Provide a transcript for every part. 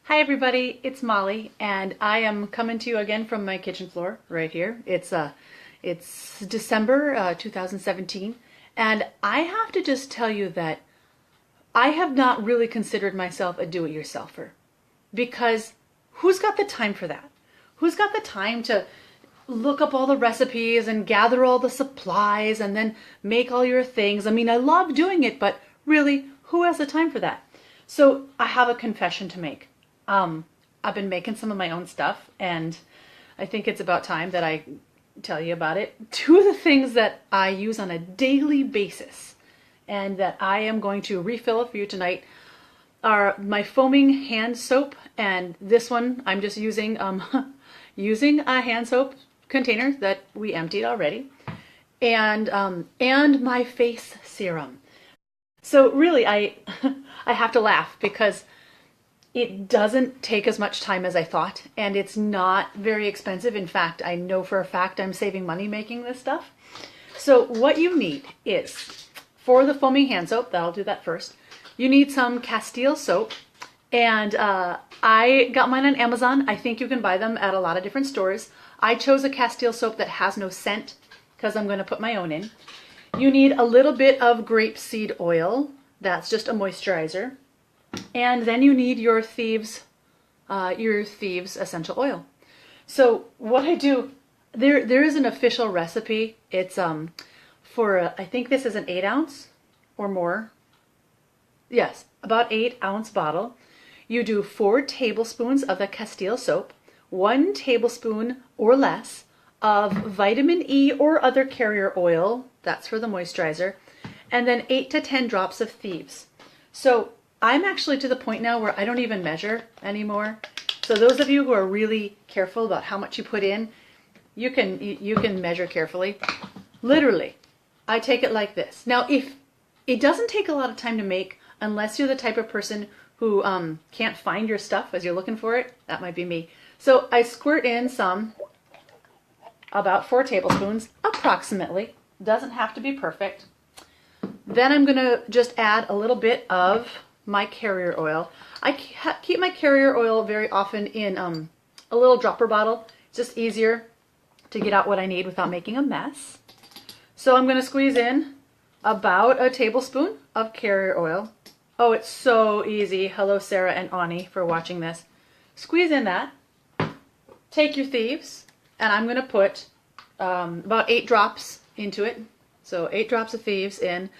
Hi everybody, it's Molly, and I am coming to you again from my kitchen floor right here. It's December 2017, and I have to just tell you that I have not really considered myself a do-it-yourselfer because who's got the time for that? Who's got the time to look up all the recipes and gather all the supplies and then make all your things? I mean, I love doing it, but really, who has the time for that? So I have a confession to make. I've been making some of my own stuff, and I think it's about time that I tell you about it. Two of the things that I use on a daily basis and that I am going to refill for you tonight are my foaming hand soap, and this one I'm just using using a hand soap container that we emptied already, and my face serum. So really, I have to laugh because it doesn't take as much time as I thought, and it's not very expensive. In fact, I know for a fact I'm saving money making this stuff. So what you need is, for the foaming hand soap, that'll do that first, you need some Castile soap, and I got mine on Amazon. I think you can buy them at a lot of different stores. I chose a Castile soap that has no scent because I'm going to put my own in. You need a little bit of grapeseed oil. That's just a moisturizer. And then you need your Thieves essential oil. So what I do, there is an official recipe. It's I think this is an 8-ounce or more. Yes, about 8-ounce bottle. You do 4 tablespoons of the Castile soap, 1 tablespoon or less of vitamin E or other carrier oil. That's for the moisturizer, and then 8 to 10 drops of Thieves. So I'm actually to the point now where I don't even measure anymore. So those of you who are really careful about how much you put in, you can measure carefully. Literally, I take it like this. Now, if it doesn't take a lot of time to make, unless you're the type of person who can't find your stuff as you're looking for it, that might be me. So I squirt in some, about 4 tablespoons, approximately. Doesn't have to be perfect. Then I'm gonna just add a little bit of my carrier oil. I keep my carrier oil very often in a little dropper bottle. It's just easier to get out what I need without making a mess. So I'm going to squeeze in about a tablespoon of carrier oil. Oh, it's so easy. Hello, Sarah and Ani, for watching this. Squeeze in that. Take your Thieves, and I'm going to put about 8 drops into it. So 8 drops of Thieves in.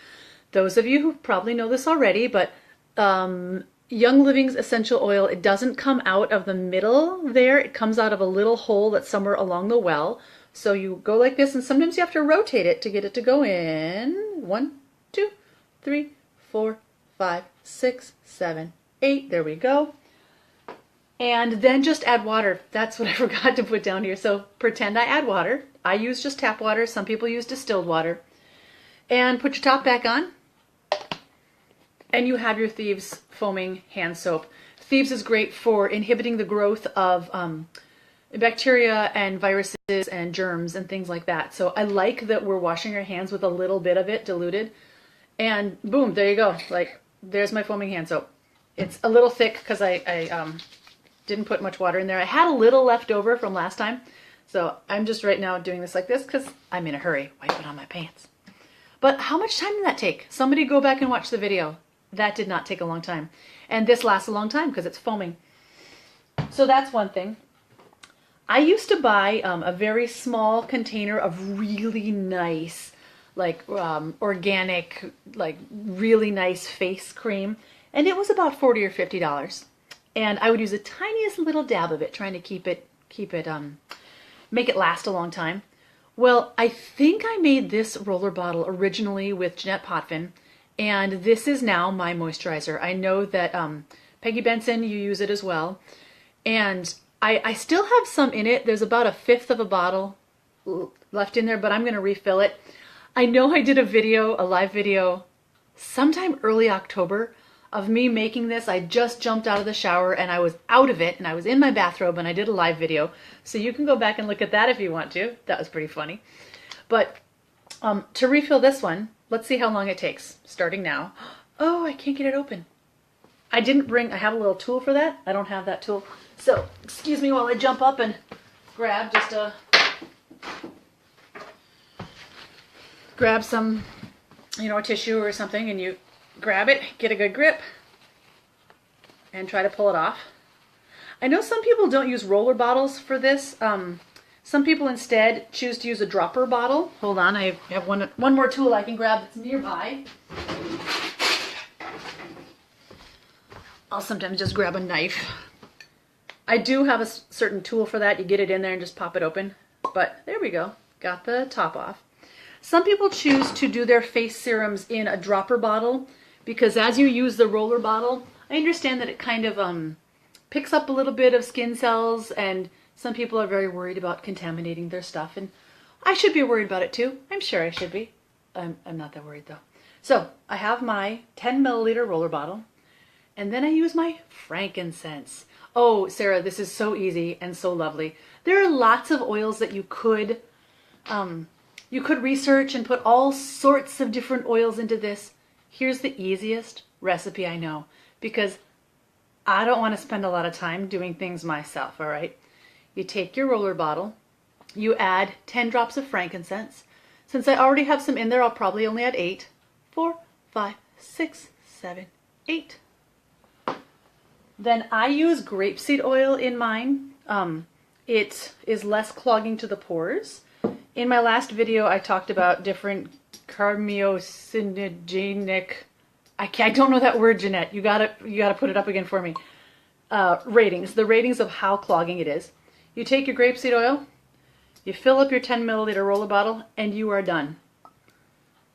Those of you who probably know this already, but Young Living's essential oil, it doesn't come out of the middle there. It comes out of a little hole that's somewhere along the well. So you go like this, and sometimes you have to rotate it to get it to go in. 1, 2, 3, 4, 5, 6, 7, 8. There we go. And then just add water. That's what I forgot to put down here. So pretend I add water. I use just tap water. Some people use distilled water. And put your top back on. And you have your Thieves foaming hand soap. Thieves is great for inhibiting the growth of bacteria and viruses and germs and things like that. So I like that we're washing our hands with a little bit of it diluted. And boom, there you go. Like, there's my foaming hand soap. It's a little thick because I didn't put much water in there. I had a little left over from last time. So I'm just right now doing this like this because I'm in a hurry. Wipe it on my pants. But how much time did that take? Somebody go back and watch the video. That did not take a long time. And this lasts a long time because it's foaming. So that's one thing. I used to buy a very small container of really nice, like organic, like really nice face cream. And it was about $40 or $50. And I would use the tiniest little dab of it, trying to make it last a long time. Well, I think I made this roller bottle originally with Jeanette Potvin. And this is now my moisturizer. I know that Peggy Benson, you use it as well. And I still have some in it. There's about 1/5 of a bottle left in there, but I'm going to refill it. I know I did a live video, sometime early October of me making this. I just jumped out of the shower and I was out of it and I was in my bathrobe and I did a live video. So you can go back and look at that if you want to. That was pretty funny. But to refill this one, let's see how long it takes, starting now. Oh, I can't get it open. I didn't bring, I have a little tool for that. I don't have that tool. So, excuse me while I jump up and grab grab some, you know, a tissue or something, and you grab it, get a good grip, and try to pull it off. I know some people don't use roller bottles for this. Some people instead choose to use a dropper bottle. Hold on, I have one more tool I can grab that's nearby. I'll sometimes just grab a knife. I do have a certain tool for that. You get it in there and just pop it open. But there we go. Got the top off. Some people choose to do their face serums in a dropper bottle because as you use the roller bottle, I understand that it kind of picks up a little bit of skin cells, and some people are very worried about contaminating their stuff, and I should be worried about it too. I'm sure I should be. I'm not that worried though. So I have my 10 milliliter roller bottle, and then I use my frankincense. Oh, Sarah, this is so easy and so lovely. There are lots of oils that you could research and put all sorts of different oils into this. Here's the easiest recipe I know, because I don't want to spend a lot of time doing things myself, all right? You take your roller bottle, you add 10 drops of frankincense. Since I already have some in there, I'll probably only add 8. 4, 5, 6, 7, 8. Then I use grapeseed oil in mine. It is less clogging to the pores. In my last video, I talked about different carcinogenic, I don't know that word, Jeanette. You gotta put it up again for me. Ratings, the ratings of how clogging it is. You take your grapeseed oil, you fill up your 10 milliliter roller bottle, and you are done.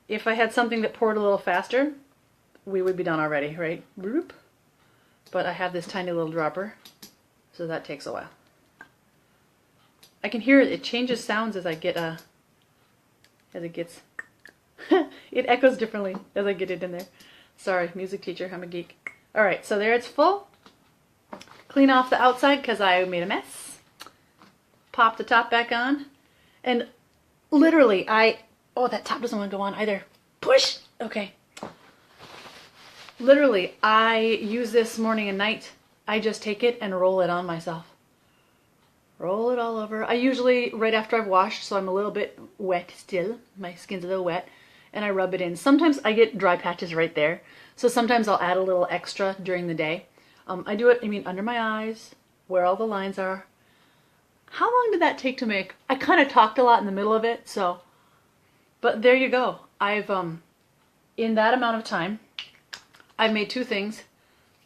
If I had something that poured a little faster, we would be done already, right? But I have this tiny little dropper, so that takes a while. I can hear it changes sounds as I get as it gets it echoes differently as I get it in there. Sorry, music teacher, I'm a geek. All right, so there it's full. Clean off the outside because I made a mess. Pop the top back on, and literally oh, that top doesn't want to go on either. Push. Okay. Literally, I use this morning and night. I just take it and roll it on myself. Roll it all over. I usually, right after I've washed, so I'm a little bit wet still. My skin's a little wet. And I rub it in. Sometimes I get dry patches right there. So sometimes I'll add a little extra during the day. I do it, under my eyes, where all the lines are. How long did that take to make? I kind of talked a lot in the middle of it, so. But there you go. I've, in that amount of time, I've made 2 things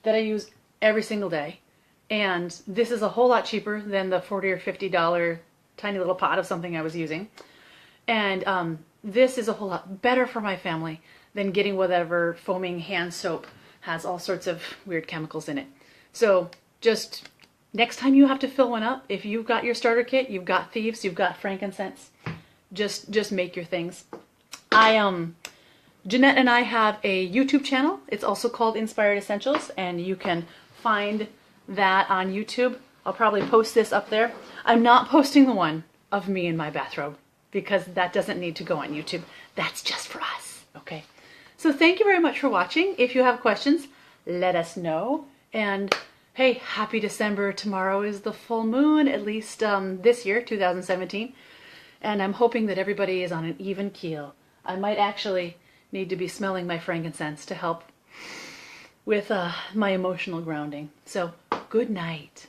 that I use every single day. And this is a whole lot cheaper than the $40 or $50 tiny little pot of something I was using. And this is a whole lot better for my family than getting whatever foaming hand soap has all sorts of weird chemicals in it. So just next time you have to fill one up, if you've got your starter kit, you've got thieves, you've got frankincense, just make your things. Jeanette and I have a YouTube channel. It's also called Inspired Essentials, and you can find that on YouTube. I'll probably post this up there. I'm not posting the one of me in my bathrobe because that doesn't need to go on YouTube. That's just for us, okay? So thank you very much for watching. If you have questions, let us know. And hey, happy December. Tomorrow is the full moon, at least this year, 2017. And I'm hoping that everybody is on an even keel. I might actually need to be smelling my frankincense to help with my emotional grounding. So good night.